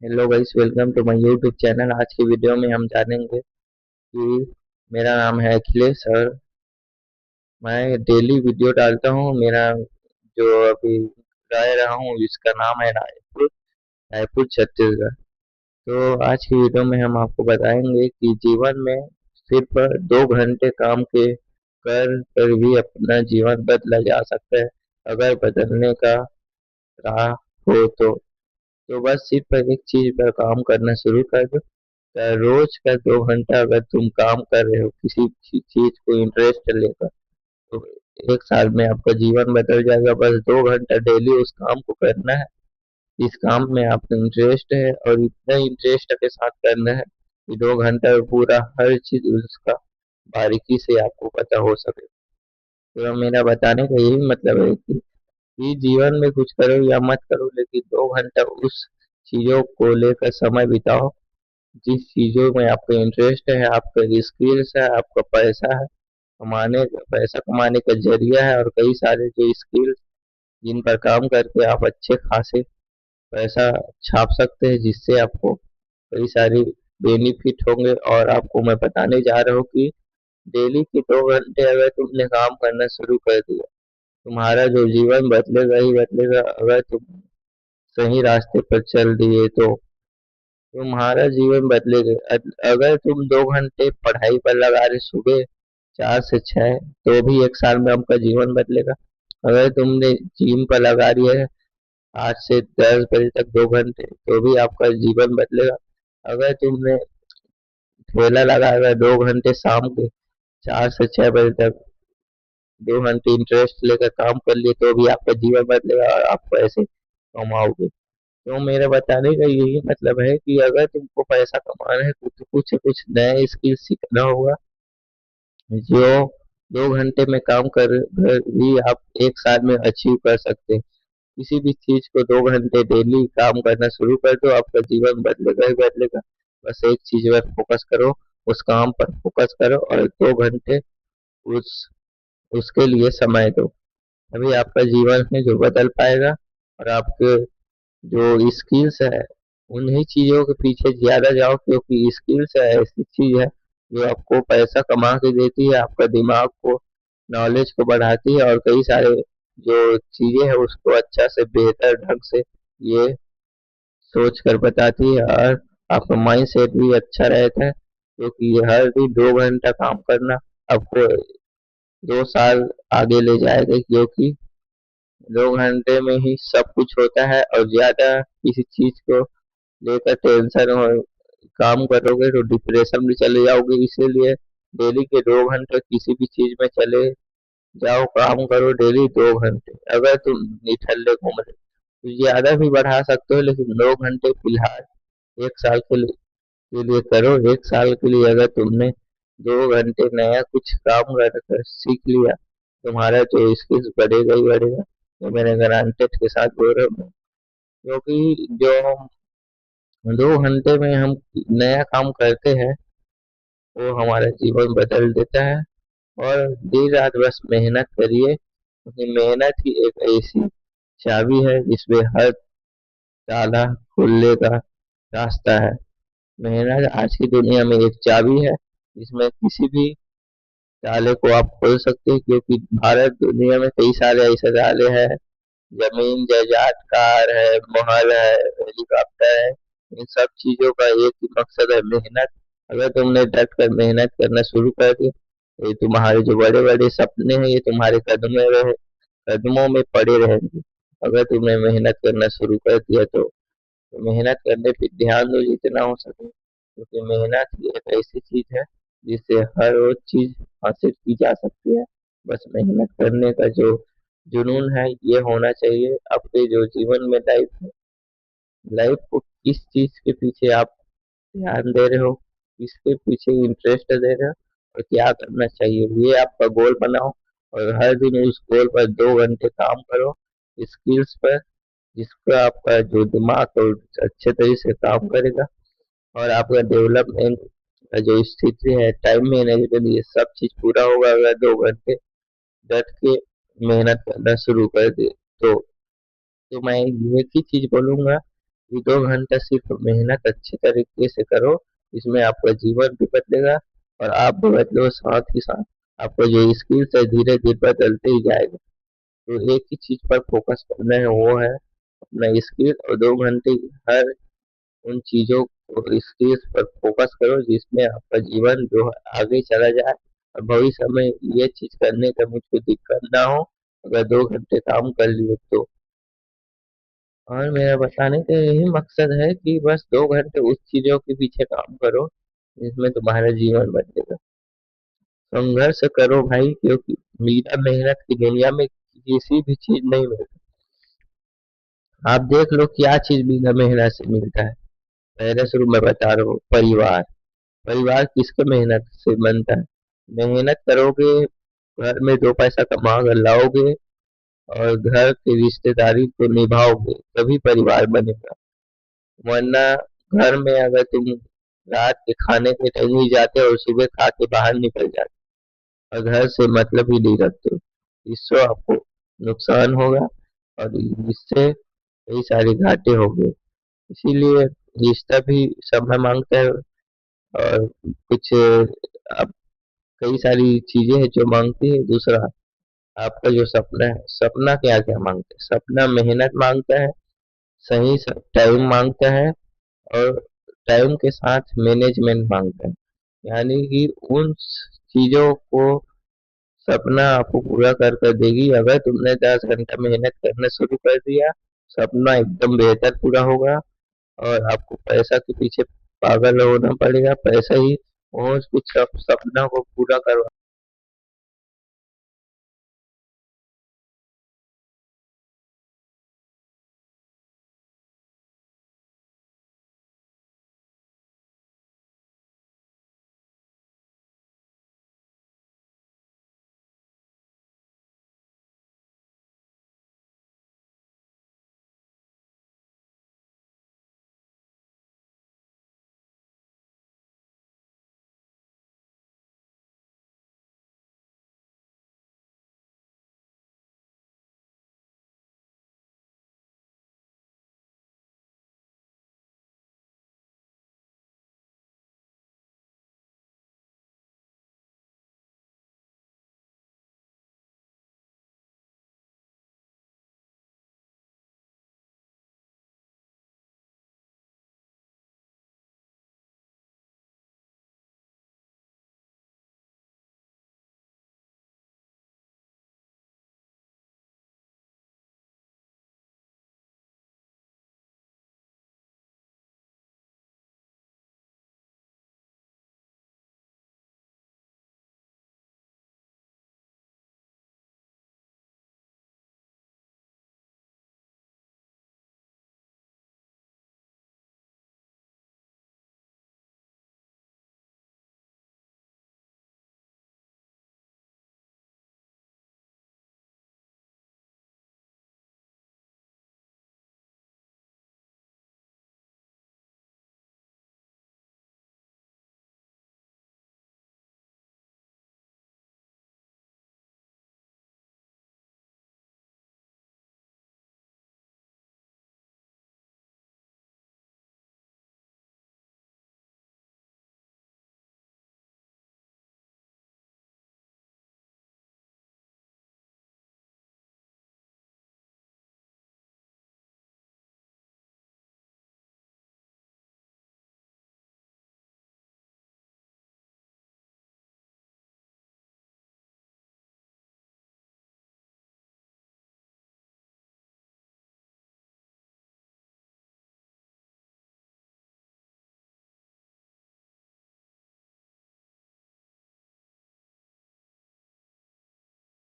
Hello guys, welcome to my YouTube channel. आज की video में हम जानेंगे कि मेरा नाम है अखिलेश और मैं डेली वीडियो डालता हूँ। मेरा जो अभी रह रहा हूँ इसका नाम है रायपुर, रायपुर छत्तीसगढ़। तो आज की वीडियो में हम आपको बताएंगे कि जीवन में सिर्फ 2 घंटे काम के कर भी अपना जीवन बदला जा सकता है अगर बदलने का राह हो तो बस सिर्फ एक चीज पर काम करना शुरू कर दो। रोज का 2 घंटा अगर तुम काम कर रहे हो किसी चीज को इंटरेस्ट लेकर, तो 1 साल में आपका जीवन बदल जाएगा। बस 2 घंटा डेली उस काम को करना है, इस काम में आपका इंटरेस्ट है और इतना इंटरेस्ट के साथ करना है कि 2 घंटा में पूरा हर चीज उसका बारीकी से आपको पता हो सके। तो मेरा बताने का यही मतलब है कि जीवन में कुछ करो या मत करो, लेकिन 2 घंटा उस चीजों को लेकर समय बिताओ जिस चीजों में आपका इंटरेस्ट है, आपका स्किल्स है, आपका पैसा है, पैसा कमाने का जरिया है। और कई सारे जो स्किल्स जिन पर काम करके आप अच्छे खासे पैसा छाप सकते हैं, जिससे आपको कई सारी बेनिफिट होंगे। और आपको मैं बताने जा रहा हूँ कि डेली के 2 घंटे अगर तुमने काम करना शुरू कर दिया, तुम्हारा जो जीवन बदलेगा ही बदलेगा। अगर तुम सही रास्ते पर चल दिए तो तुम्हारा जीवन बदलेगा। अगर तुम 2 घंटे पढ़ाई पर लगा रहे सुबह 4 से 6, तो भी 1 साल में आपका जीवन बदलेगा। अगर तुमने जिम पर लगा दिया है 8 से 10 बजे तक 2 घंटे, तो भी आपका जीवन बदलेगा। अगर तुमने ठेला लगाया हुआ है 2 घंटे शाम के 4 से 6 बजे तक, 2 घंटे इंटरेस्ट लेकर काम कर लिए, तो भी आपका जीवन बदलेगा और आप पैसे कमाओगे। तो मेरा बताने का यही मतलब है कि अगर तुमको पैसा कमाना है तो कुछ कुछ नए स्किल सीखना होगा, जो 2 घंटे में काम कर भी आप 1 साल में अचीव कर सकते हैं। किसी भी चीज को 2 घंटे डेली काम करना शुरू कर दो, आपका जीवन बदलेगा ही बदलेगा। बस एक चीज पर फोकस करो, उस काम पर फोकस करो और 2 घंटे उस उसके लिए समय दो। अभी आपका जीवन में जो बदल पाएगा। और आपके जो स्किल्स है उन्हीं चीजों के पीछे ज्यादा जाओ, क्योंकि स्किल्स है ऐसी चीज है जो आपको पैसा कमा के देती है, आपका दिमाग को, नॉलेज को बढ़ाती है और कई सारे जो चीजें हैं उसको अच्छा से बेहतर ढंग से ये सोच कर बताती है। और आपका माइंड सेट भी अच्छा रहता है, क्योंकि ये हर दिन 2 घंटा काम करना आपको 2 साल आगे ले जाएगा। क्योंकि 2 घंटे में ही सब कुछ होता है और ज्यादा किसी चीज को लेकर टेंशन हो काम करोगे तो डिप्रेशन में चले जाओगे। इसीलिए डेली के 2 घंटे किसी भी चीज में चले जाओ, काम करो डेली 2 घंटे। अगर तुम निठल्ले घूम रहे तो ज्यादा भी बढ़ा सकते हो, लेकिन 2 घंटे फिलहाल 1 साल के लिए करो। 1 साल के लिए अगर तुमने 2 घंटे नया कुछ काम कर कर सीख लिया, तुम्हारा जो स्किल्स बढ़ेगा ही बढ़ेगा। तो मेरे गारंटेड के साथ बोल रहा हूँ, क्योंकि जो 2 घंटे में हम नया काम करते हैं वो हमारा जीवन बदल देता है। और दिन रात बस मेहनत करिए, क्योंकि मेहनत ही एक ऐसी चाबी है जिसमें हर ताला खुलने का रास्ता है। मेहनत आज की दुनिया में एक चाबी है जिसमें किसी भी ताले को आप खोल सकते हैं, क्योंकि भारत दुनिया में कई सारे ऐसे ताले हैं। जमीन जायदाद, कार है, महल है, हेलीकॉप्टर है, इन सब चीजों का एक ही मकसद है, मेहनत। अगर तुमने डट कर मेहनत करना शुरू कर दिया, तो ये तुम्हारे जो बड़े बड़े सपने हैं ये तुम्हारे कदमों में पड़े रहेंगे। अगर तुमने मेहनत करना शुरू कर दिया तो मेहनत करने पे ध्यान दो जितना हो सके, क्योंकि मेहनत ही एक ऐसी चीज है जिससे हर वो चीज हासिल की जा सकती है। बस मेहनत करने का जो जुनून है ये होना चाहिए आपके जो जीवन में। लाइफ को किस चीज के पीछे आप ध्यान दे रहे हो, किसके पीछे इंटरेस्ट दे रहे हो और क्या करना चाहिए, ये आपका गोल बनाओ। और हर दिन उस गोल पर 2 घंटे काम करो, स्किल्स पर, जिसका आपका जो दिमाग है वो अच्छे तरीके से काम करेगा। और आपका डेवलपमेंट का जो स्थिति है, टाइम मैनेजमेंट, ये सब चीज पूरा होगा अगर 2 घंटे डट के मेहनत करना शुरू कर दे तो। तो मैं एक ही चीज बोलूंगा ये 2 घंटा सिर्फ मेहनत अच्छे तरीके से करो, इसमें आपका जीवन भी बदलेगा और आप भी बदलो, साथ ही साथ आपका जो स्किल्स है धीरे धीरे बदलते ही जाएगा। तो एक ही चीज पर फोकस करना है, वो है अपना स्किल, और 2 घंटे हर उन चीजों को स्किल्स पर फोकस करो जिसमें आपका जीवन जो है आगे चला जाए और भविष्य में ये चीज करने का मुझको दिक्कत ना हो अगर 2 घंटे काम कर लिए तो। और मेरा बताने का यही मकसद है कि बस 2 घंटे उस चीजों के पीछे काम करो जिसमें तुम्हारा जीवन बदलेगा। संघर्ष करो भाई, क्योंकि बिना मेहनत की दुनिया में किसी भी चीज नहीं मिलती। आप देख लो क्या चीज बिना मेहनत से मिलता है। पहले शुरू में बता रहा हूँ, परिवार। परिवार किसके मेहनत से बनता है? मेहनत करोगे, घर में 2 पैसा कमा कर लाओगे और घर की रिश्तेदारी को निभाओगे, तभी परिवार बनेगा। वरना घर में अगर तुम रात के खाने के टाइम ही जाते हो और सुबह खा के बाहर निकल जाते और घर से मतलब ही नहीं रखते हो, इससे आपको नुकसान होगा और इससे कई सारे घाटे होंगे। इसीलिए रिश्ता भी समय मांगता है और कुछ अब कई सारी चीजें हैं जो मांगती है। दूसरा, आपका जो सपना है, सपना क्या क्या मांगता है? सपना मेहनत मांगता है, सही टाइम मांगता है और टाइम के साथ मैनेजमेंट मांगता है। यानी कि उन चीजों को सपना आपको पूरा कर कर देगी। अगर तुमने 10 घंटा मेहनत करना शुरू कर दिया, सपना एकदम बेहतर पूरा होगा और आपको पैसा के पीछे पागल होना पड़ेगा, पैसा ही और कुछ सपना को पूरा करवा